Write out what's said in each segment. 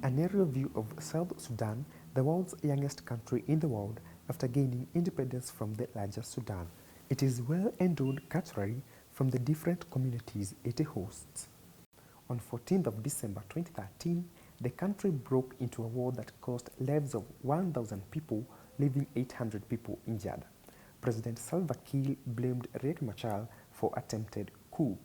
An aerial view of South Sudan, the world's youngest country in the world after gaining independence from the larger Sudan. It is well endowed culturally from the different communities it hosts. On 14th of December 2013, the country broke into a war that cost lives of 1,000 people, leaving 800 people injured. President Salva Kiir blamed Riek Machar for attempted coup.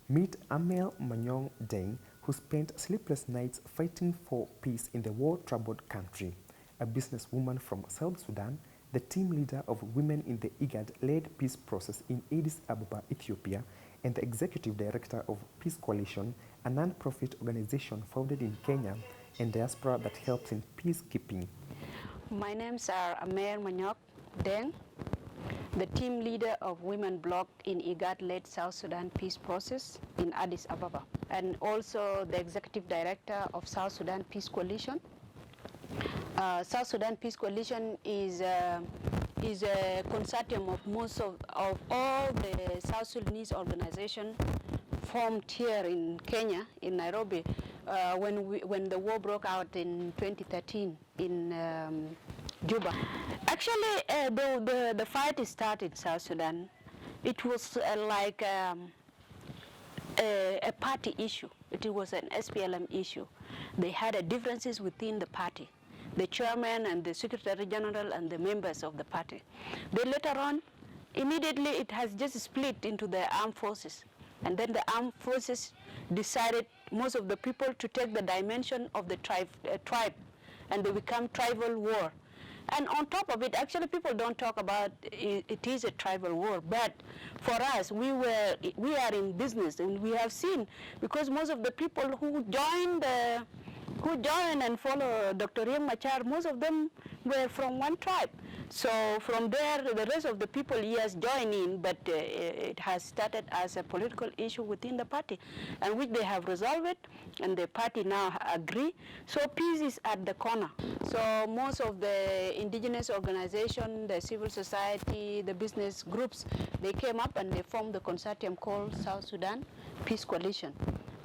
Meet Amer Manyok Deng, who spent sleepless nights fighting for peace in the war-troubled country. A businesswoman from South Sudan, the team leader of Women in the IGAD-led peace process in Addis Ababa, Ethiopia, and the executive director of Peace Coalition, a non-profit organization founded in Kenya and diaspora that helps in peacekeeping. My names are Amer Manyok Deng, the team leader of Women Bloc in IGAD-led South Sudan peace process in Addis Ababa, and also the executive director of South Sudan Peace Coalition. South Sudan Peace Coalition is a consortium of most of all the South Sudanese organizations formed here in Kenya, in Nairobi, when the war broke out in 2013 in Juba. Actually, the fight started in South Sudan. It was like a party issue. It was an SPLM issue. They had differences within the party, the chairman and the secretary general and the members of the party. Then later on, immediately it has just split into the armed forces. And then the armed forces decided, most of the people, to take the dimension of the tribe, and they become tribal war. And on top of it, actually people don't talk about it is a tribal war, but for us, we are in business, and we have seen, because most of the people who joined and follow Dr. Riek Machar, most of them were from one tribe. So from there, the rest of the people, yes, join in, but it has started as a political issue within the party, and which they have resolved it, and the party now agree. So peace is at the corner. So most of the indigenous organizations, the civil society, the business groups, they came up and they formed the consortium called South Sudan Peace Coalition.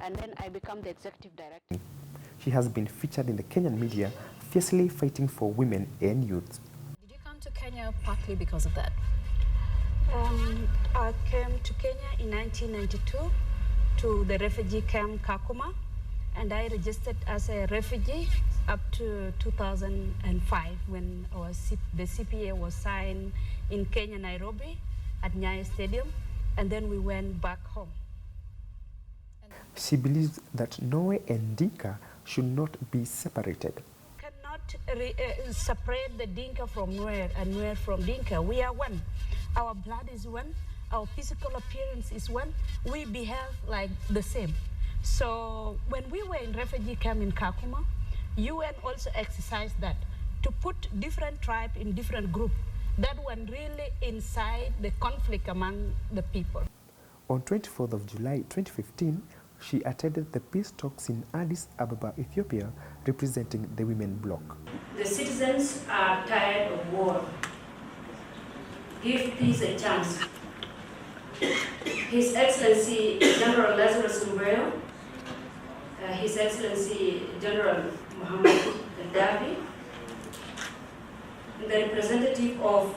And then I became the executive director. She has been featured in the Kenyan media, fiercely fighting for women and youth. Did you come to Kenya partly because of that? I came to Kenya in 1992 to the refugee camp Kakuma, and I registered as a refugee up to 2005 when the CPA was signed in Kenya, Nairobi at Nyayo Stadium, and then we went back home. She believes that Noe and Dinka should not be separated. Cannot separate the Dinka from Nuer and Nuer from Dinka. We are one. Our blood is one. Our physical appearance is one. We behave like the same. So when we were in refugee camp in Kakuma, UN also exercised that to put different tribes in different groups. That one really incite the conflict among the people. On 24th of July 2015, she attended the peace talks in Addis Ababa, Ethiopia, representing the Women Bloc. The citizens are tired of war. Give peace a chance. His Excellency General Lazarus Mbuel, His Excellency General Muhammad Gaddafi, the representative of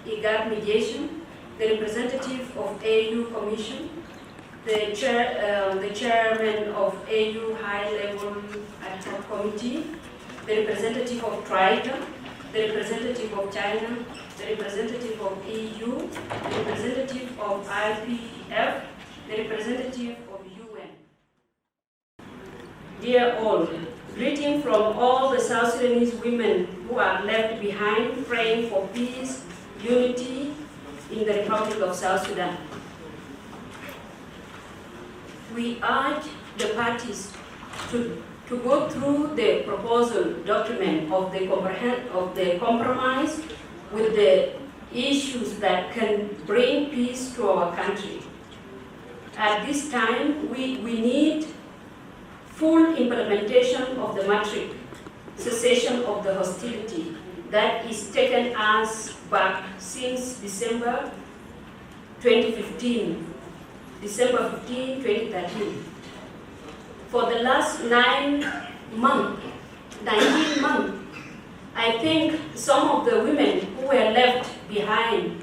IGAD Mediation, the representative of AU Commission, the chairman of AU High Level Ad Hoc Committee, the representative of Triton, the representative of China, the representative of EU, the representative of IPF, the representative of UN. Dear all, greeting from all the South Sudanese women who are left behind praying for peace, unity in the Republic of South Sudan. We urge the parties to go through the proposal document of the compromise with the issues that can bring peace to our country. At this time, we need full implementation of the matrix, cessation of the hostility that is taken us back since December 2015, December 15, 2013. for the last 19 months, I think some of the women who were left behind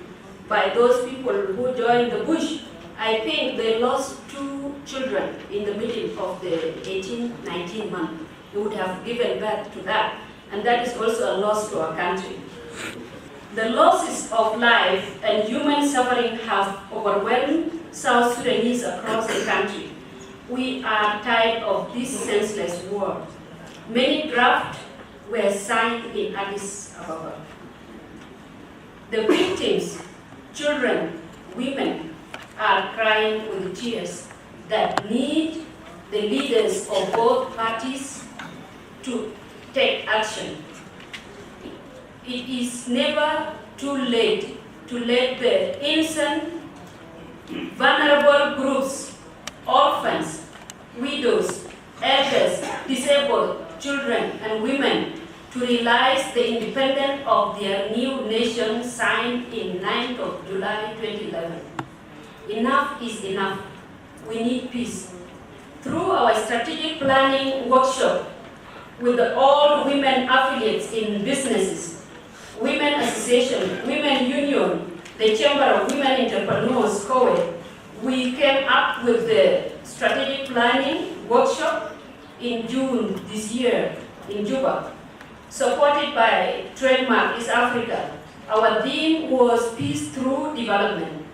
by those people who joined the bush, I think they lost 2 children in the middle of the 19 months. They would have given birth to that. And that is also a loss to our country. The losses of life and human suffering have overwhelmed South Sudanese across the country. We are tired of this senseless war. Many drafts were signed in Addis Ababa. The victims, children, women, are crying with tears that need the leaders of both parties to take action. It is never too late to let the innocent, vulnerable groups, orphans, widows, elders, disabled, children, and women to realize the independence of their new nation signed in 9th of July 2011. Enough is enough. We need peace. Through our strategic planning workshop with the all women affiliates in businesses, Women Association, Women Union, the Chamber of Women Entrepreneurs, COE, we came up with the strategic planning workshop in June this year in Juba, supported by Trademark East Africa. Our theme was peace through development.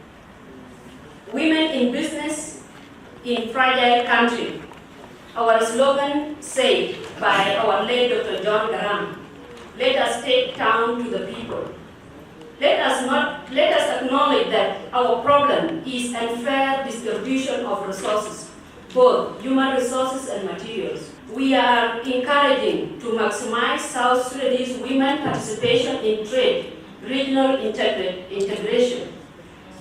Women in business in fragile country. Our slogan said by our late Dr. John Garang, let us take town to the people. Let us acknowledge that our problem is unfair distribution of resources, both human resources and materials. We are encouraging to maximize South Sudanese women participation in trade, regional integration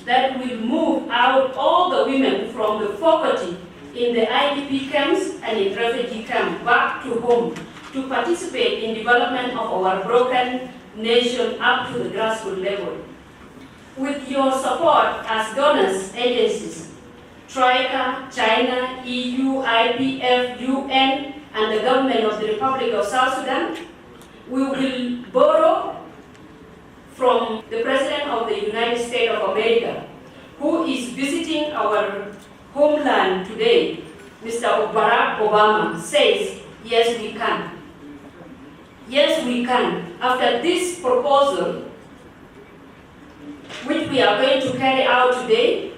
that will move out all the women from the poverty in the IDP camps and in refugee camps back to home to participate in development of our broken nation up to the grassroots level. With your support as donors, agencies, Troika, China, EU, IPF, UN, and the government of the Republic of South Sudan, we will borrow from the President of the United States of America, who is visiting our homeland today. Mr. Barack Obama says, yes, we can. Yes, we can. After this proposal, which we are going to carry out today,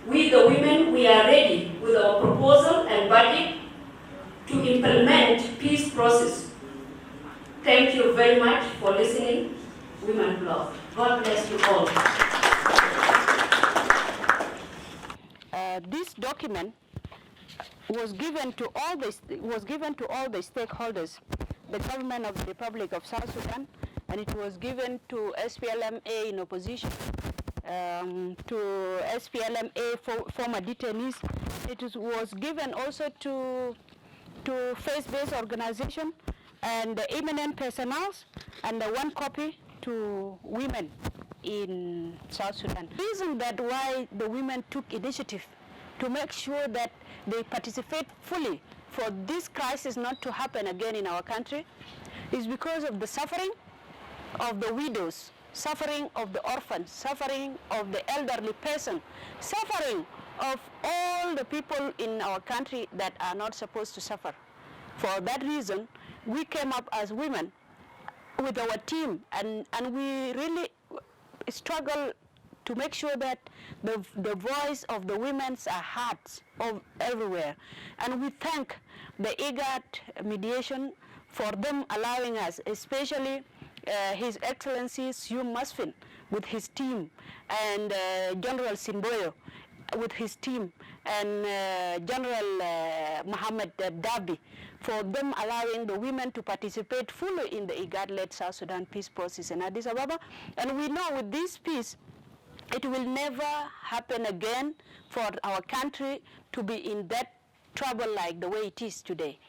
we the women, we are ready with our proposal and budget to implement peace process. Thank you very much for listening. Women love. God bless you all. This document was given to all the stakeholders, the government of the Republic of South Sudan, and it was given to SPLMA in opposition, to SPLMA former detainees. It was given also to faith-based organization and the eminent personnel, and one copy to women in South Sudan. The reason that why the women took initiative to make sure that they participate fully for this crisis not to happen again in our country is because of the suffering of the widows, suffering of the orphans, suffering of the elderly person, suffering of all the people in our country that are not supposed to suffer. For that reason, we came up as women with our team, and we really struggle to make sure that the voice of the women's are heard of everywhere. And we thank the IGAD mediation for them allowing us, especially His Excellency Hugh Masfin with his team, and General Simboyo with his team, and General Mohammed Dabi, for them allowing the women to participate fully in the IGAD-led South Sudan peace process in Addis Ababa. And we know with this peace, it will never happen again for our country to be in that trouble like the way it is today.